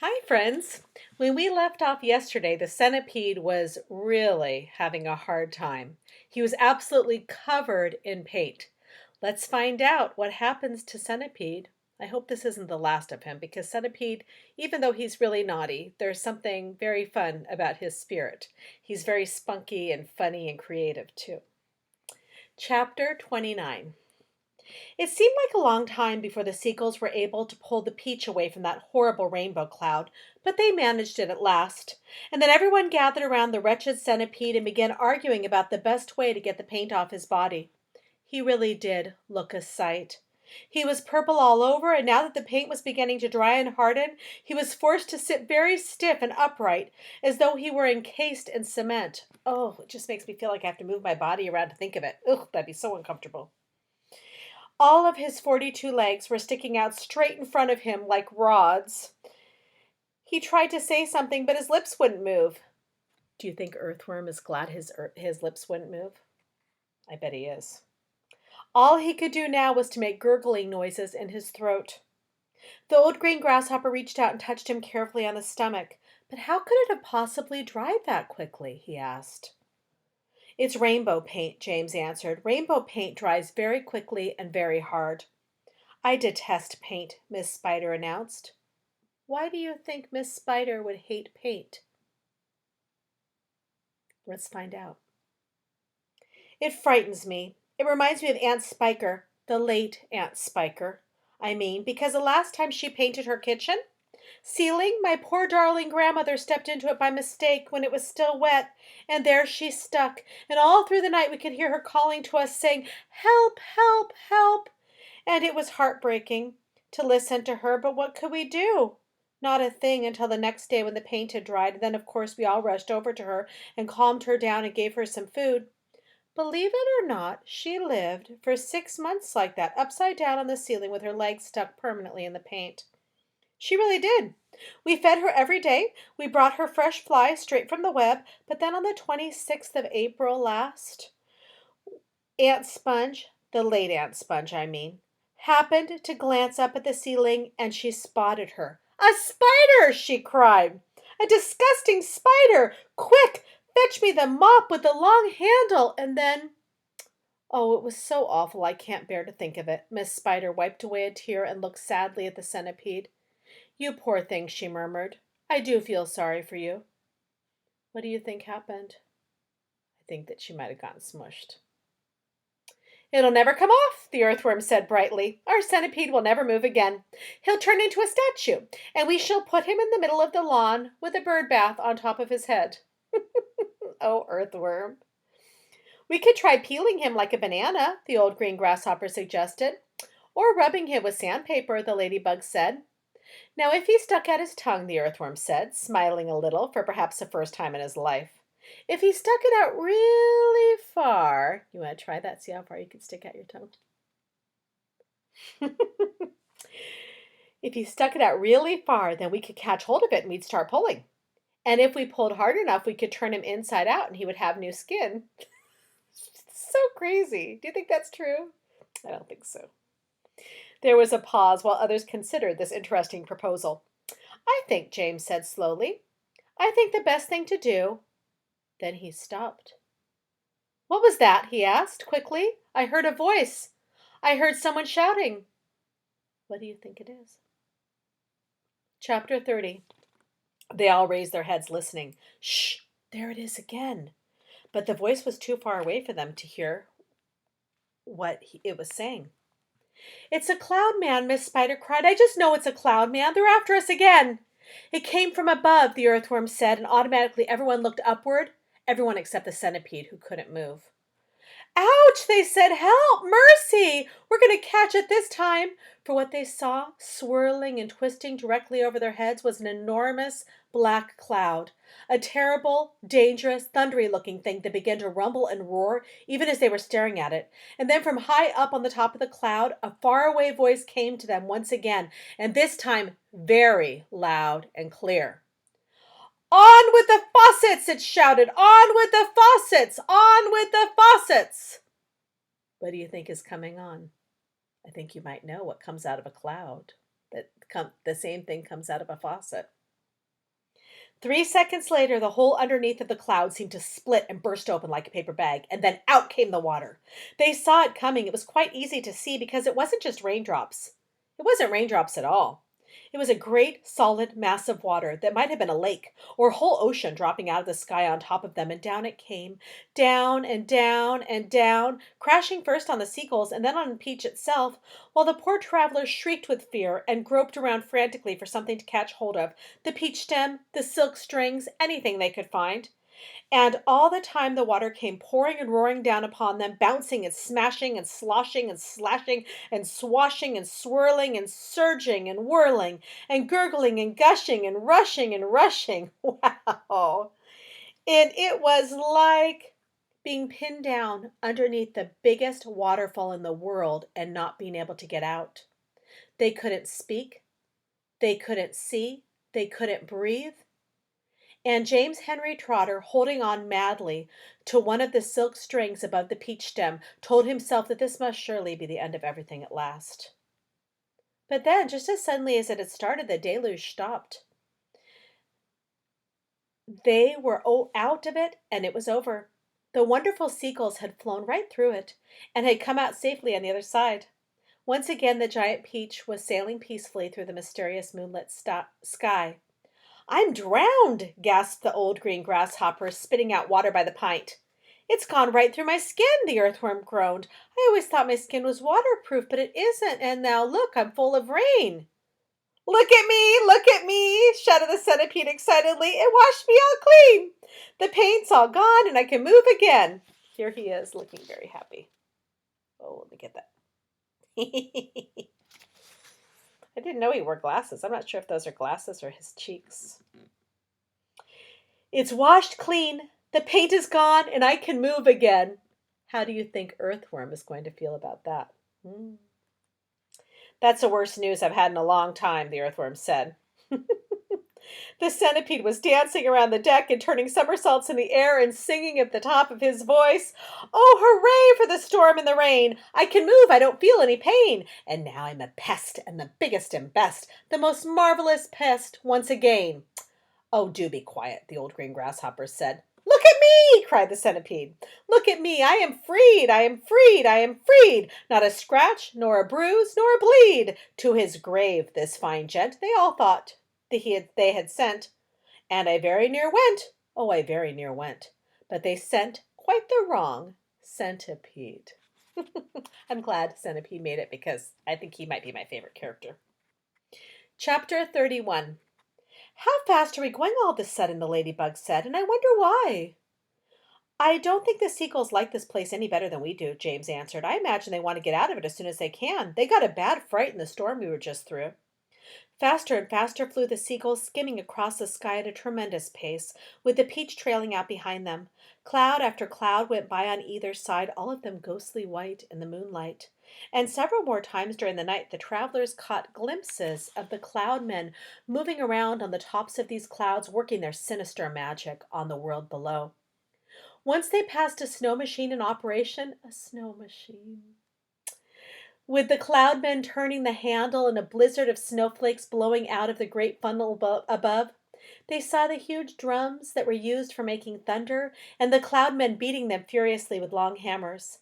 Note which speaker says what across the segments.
Speaker 1: Hi, friends. When we left off yesterday, the centipede was really having a hard time. He was absolutely covered in paint. Let's find out what happens to Centipede. I hope this isn't the last of him because Centipede, even though he's really naughty, there's something very fun about his spirit. He's very spunky and funny and creative too. Chapter 29. It seemed like a long time before the seagulls were able to pull the peach away from that horrible rainbow cloud, but they managed it at last. And then everyone gathered around the wretched centipede and began arguing about the best way to get the paint off his body. He really did look a sight. He was purple all over, and now that the paint was beginning to dry and harden, he was forced to sit very stiff and upright, as though he were encased in cement. Oh, it just makes me feel like I have to move my body around to think of it. Ugh, that'd be so uncomfortable. All of his 42 legs were sticking out straight in front of him like rods. He tried to say something, but his lips wouldn't move. Do you think Earthworm is glad his lips wouldn't move? I bet he is. All he could do now was to make gurgling noises in his throat. The old green grasshopper reached out and touched him carefully on the stomach. But how could it have possibly dried that quickly? He asked. It's rainbow paint, James answered. Rainbow paint dries very quickly and very hard. I detest paint, Miss Spider announced. Why do you think Miss Spider would hate paint? Let's find out. It frightens me. It reminds me of Aunt Spiker, the late Aunt Spiker. Because the last time she painted her kitchen ceiling, my poor darling grandmother stepped into it by mistake when it was still wet, and there she stuck, and all through the night we could hear her calling to us, saying, "Help, help, help!" And it was heartbreaking to listen to her, but what could we do? Not a thing until the next day when the paint had dried, and then of course we all rushed over to her and calmed her down and gave her some food. Believe it or not, she lived for 6 months like that, upside down on the ceiling with her legs stuck permanently in the paint. She really did. We fed her every day. We brought her fresh flies straight from the web, but then on the 26th of April last, Aunt Sponge, the late Aunt Sponge, happened to glance up at the ceiling and she spotted her. "A spider!" she cried. "A disgusting spider! Quick, fetch me the mop with the long handle!" And then, oh, it was so awful I can't bear to think of it. Miss Spider wiped away a tear and looked sadly at the centipede. "You poor thing," she murmured. "I do feel sorry for you." What do you think happened? I think that she might have gotten smushed. "It'll never come off," the earthworm said brightly. "Our centipede will never move again. He'll turn into a statue, and we shall put him in the middle of the lawn with a bird bath on top of his head." Oh, earthworm. "We could try peeling him like a banana," the old green grasshopper suggested. "Or rubbing him with sandpaper," the ladybug said. "Now, if he stuck out his tongue," the earthworm said, smiling a little for perhaps the first time in his life. "If he stuck it out really far," you want to try that? See how far you can stick out your tongue? "If he stuck it out really far, then we could catch hold of it and we'd start pulling. And if we pulled hard enough, we could turn him inside out and he would have new skin." So crazy. Do you think that's true? I don't think so. There was a pause while others considered this interesting proposal. "I think," James said slowly, "I think the best thing to do—" Then he stopped. "What was that?" he asked quickly. "I heard a voice. I heard someone shouting." What do you think it is? Chapter 30. They all raised their heads listening. Shh! There it is again. But the voice was too far away for them to hear what it was saying. "It's a cloud man," Miss Spider cried. "I just know it's a cloud man. They're after us again." "It came from above," the earthworm said, and automatically everyone looked upward, everyone except the centipede, who couldn't move. "Ouch!" they said. "Help! Mercy! We're going to catch it this time." For what they saw, swirling and twisting directly over their heads, was an enormous black cloud, a terrible, dangerous, thundery-looking thing that began to rumble and roar even as they were staring at it. And then from high up on the top of the cloud, a faraway voice came to them once again, and this time very loud and clear. "On with the faucets!" it shouted. "On with the faucets! On with the faucets!" What do you think is coming on? I think you might know what comes out of a cloud. The same thing comes out of a faucet. 3 seconds later, the hole underneath of the cloud seemed to split and burst open like a paper bag, and then out came the water. They saw it coming. It was quite easy to see because it wasn't just raindrops. It wasn't raindrops at all. It was a great, solid mass of water that might have been a lake or a whole ocean dropping out of the sky on top of them, and down it came, down and down and down, crashing first on the seagulls and then on Peach itself, while the poor travelers shrieked with fear and groped around frantically for something to catch hold of, the peach stem, the silk strings, anything they could find. And all the time the water came pouring and roaring down upon them, bouncing and smashing and sloshing and slashing and swashing and swirling and surging and whirling and gurgling and gushing and rushing and rushing. Wow. And it was like being pinned down underneath the biggest waterfall in the world and not being able to get out. They couldn't speak. They couldn't see. They couldn't breathe. And James Henry Trotter, holding on madly to one of the silk strings above the peach stem, told himself that this must surely be the end of everything at last. But then, just as suddenly as it had started, the deluge stopped. They were out of it, and it was over. The wonderful seagulls had flown right through it, and had come out safely on the other side. Once again, the giant peach was sailing peacefully through the mysterious moonlit sky. "I'm drowned," gasped the old green grasshopper, spitting out water by the pint. "It's gone right through my skin," the earthworm groaned. "I always thought my skin was waterproof, but it isn't, and now look, I'm full of rain." Look at me," shouted the centipede excitedly. "It washed me all clean. The paint's all gone, and I can move again." Here he is, looking very happy. Oh, let me get that. I didn't know he wore glasses. I'm not sure if those are glasses or his cheeks. "It's washed clean. The paint is gone, and I can move again." How do you think Earthworm is going to feel about that? "That's the worst news I've had in a long time," the Earthworm said. The centipede was dancing around the deck and turning somersaults in the air and singing at the top of his voice. "Oh, hooray for the storm and the rain! I can move, I don't feel any pain. And now I'm a pest, and the biggest and best, the most marvelous pest once again." "Oh, do be quiet," the old green grasshopper said. "Look at me!" cried the centipede. "Look at me! I am freed! I am freed! I am freed! Not a scratch, nor a bruise, nor a bleed. To his grave, this fine gent, they all thought they had sent. And I very near went. Oh, I very near went. But they sent quite the wrong centipede." I'm glad Centipede made it because I think he might be my favorite character. Chapter 31. "How fast are we going all of a sudden?" the ladybug said, "and I wonder why." "I don't think the seagulls like this place any better than we do," James answered. "I imagine they want to get out of it as soon as they can. They got a bad fright in the storm we were just through." Faster and faster flew the seagulls, skimming across the sky at a tremendous pace, with the peach trailing out behind them. Cloud after cloud went by on either side, all of them ghostly white in the moonlight. And several more times during the night the travelers caught glimpses of the cloud men moving around on the tops of these clouds, working their sinister magic on the world below. Once they passed a snow machine in operation, a snow machine, with the cloudmen turning the handle and a blizzard of snowflakes blowing out of the great funnel above. They saw the huge drums that were used for making thunder, and the cloudmen beating them furiously with long hammers.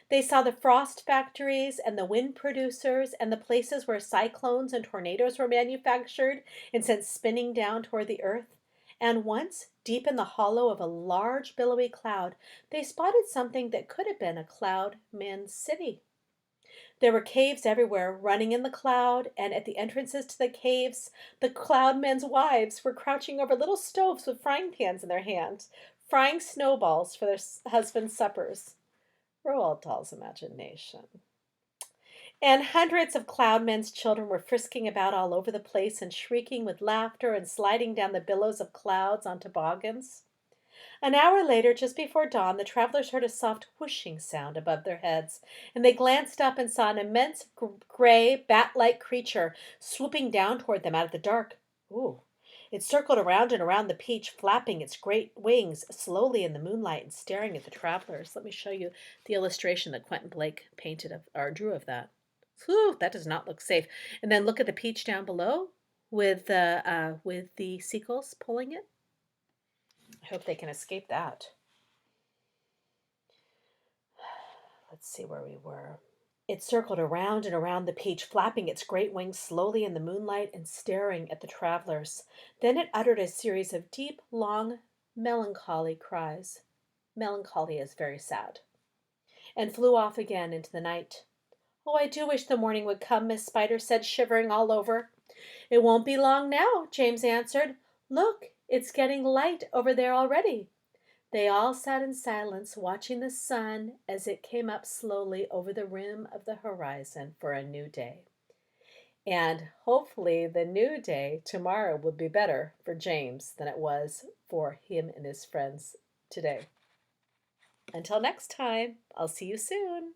Speaker 1: They saw the frost factories and the wind producers and the places where cyclones and tornadoes were manufactured and sent spinning down toward the earth. And once, deep in the hollow of a large billowy cloud, they spotted something that could have been a cloudman's city. There were caves everywhere, running in the cloud, and at the entrances to the caves, the cloudmen's wives were crouching over little stoves with frying pans in their hands, frying snowballs for their husbands' suppers. Roald Dahl's imagination. And hundreds of cloudmen's children were frisking about all over the place and shrieking with laughter and sliding down the billows of clouds on toboggans. An hour later, just before dawn, the travelers heard a soft whooshing sound above their heads, and they glanced up and saw an immense gray, bat-like creature swooping down toward them out of the dark. Ooh! It circled around and around the peach, flapping its great wings slowly in the moonlight and staring at the travelers. Let me show you the illustration that Quentin Blake painted of, or drew of that. Whew, that does not look safe. And then look at the peach down below with the seagulls pulling it. I hope they can escape that. Let's see where we were. It circled around and around the peach, flapping its great wings slowly in the moonlight and staring at the travelers. Then it uttered a series of deep, long, melancholy cries. Melancholy is very sad. And flew off again into the night. Oh, I do wish the morning would come, Miss Spider said, shivering all over. It won't be long now, James answered. Look, it's getting light over there already. They all sat in silence, watching the sun as it came up slowly over the rim of the horizon for a new day. And hopefully, the new day tomorrow will be better for James than it was for him and his friends today. Until next time, I'll see you soon.